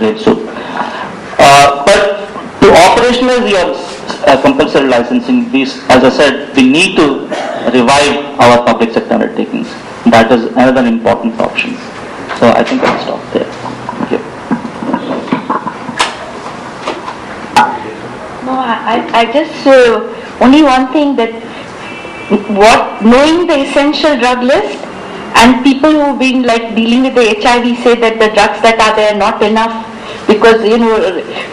great soup. But to operationalize your compulsory licensing, as I said, we need to revive our public sector undertakings. That is another important option. So I think I'll stop there. Thank you. No, I just only one thing, that knowing the essential drug list, and people who've been like dealing with the HIV say that the drugs that are there are not enough, because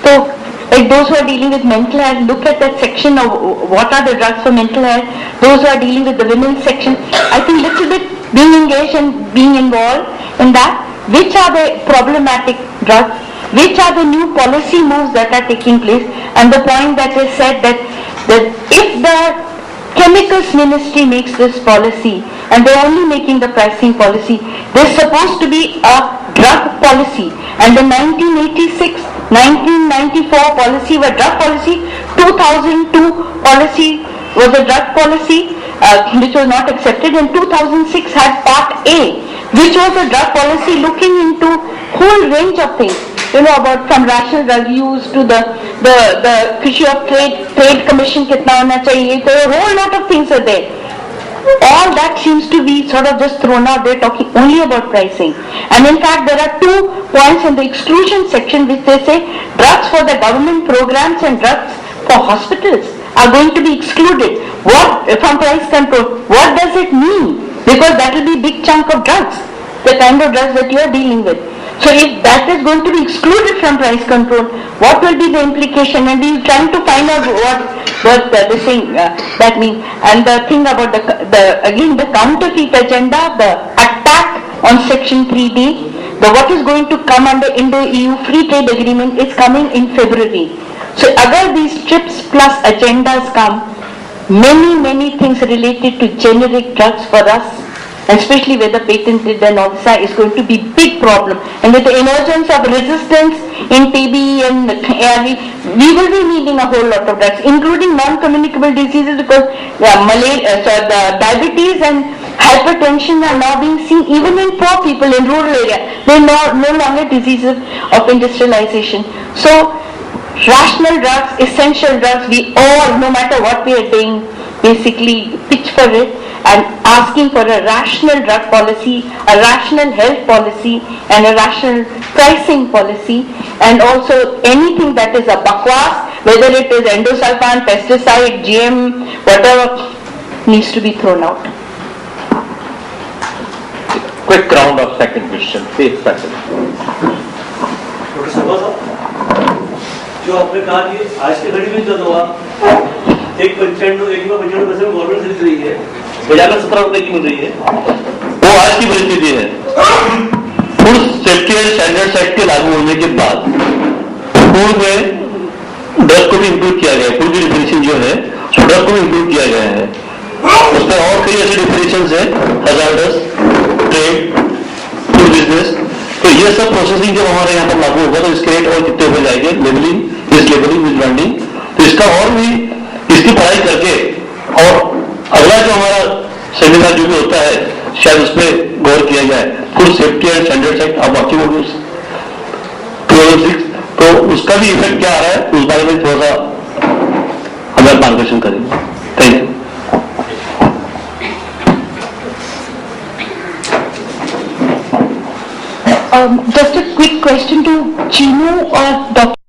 so like those who are dealing with mental health, look at that section of what are the drugs for mental health. Those who are dealing with the women's section, I think little bit being engaged and being involved in that, which are the problematic drugs, which are the new policy moves that are taking place, and the point that is said that if the Chemicals Ministry makes this policy and they're only making the pricing policy, there's supposed to be a drug policy, and the 1994 policy was drug policy, 2002 policy was a drug policy which was not accepted, and 2006 had Part A, which was a drug policy looking into whole range of things, about from rational drug use to the issue of trade commission kitna hona chahiye. So a whole lot of things are there. All that seems to be sort of just thrown out there, talking only about pricing. And in fact, there are 2 points in the exclusion section which they say drugs for the government programs and drugs for hospitals are going to be excluded. What from price control? What does it mean? Because that will be a big chunk of drugs, the kind of drugs that you are dealing with. So if that is going to be excluded from price control, what will be the implication? And we are trying to find out what this thing that means. And the thing about the counterfeit agenda, the attack on Section 3D, what is going to come under Indo-EU Free Trade Agreement is coming in February. So agar these TRIPS plus agendas come, many things related to generic drugs for us, especially where the patented and all that, is going to be big problem. And with the emergence of resistance in TB and ARV, we will be needing a whole lot of drugs, including non-communicable diseases, because the diabetes and hypertension are now being seen even in poor people in rural area. They are no longer diseases of industrialization. So rational drugs, essential drugs, we all, no matter what we are doing, basically pitch for it, and asking for a rational drug policy, a rational health policy, and a rational pricing policy, and also anything that is a bakwas, whether it is endosulfan, pesticide, GM, whatever, needs to be thrown out. Quick round of second question, please. Doctor सभा साहब, जो आपने कहा कि आज की घड़ी में जो दवा 1.95% गवर्नमेंट खरीद रही है, बाजार में 17 रुपए की मिल रही है, वो आज की परिस्थिति है। Food safety and standards act के लागू होने के बाद फूड में ड्रग को भी इंक्लूड किया गया है। फूड की डिफिनेशन जो है, ड्रग को भी इंक्लूड किया गया है। उसमें और कई ऐसे डिफिनेशन है, हजार्डस, ट्रेड, फूड बिजनेस। तो ये सब प्रोसेसिंग जब हमारे यहाँ पर लागू होगा तो इसके रेट और कितने हो जाएंगे, labelling, miss labelling, miss branding. तो इसका और भी इसकी पढ़ाई करके, और अगला जो हमारा सेमिनार जो भी होता है, शायद उसमें गौर किया जाए। Food safety and standards act आप बाकी होगी 2006, तो उसका भी इफेक्ट क्या आ रहा है, उस बारे में थोड़ा सा हमें मार्गदर्शन करेंगे। Thank you. Just a quick question to Chinu or Dr.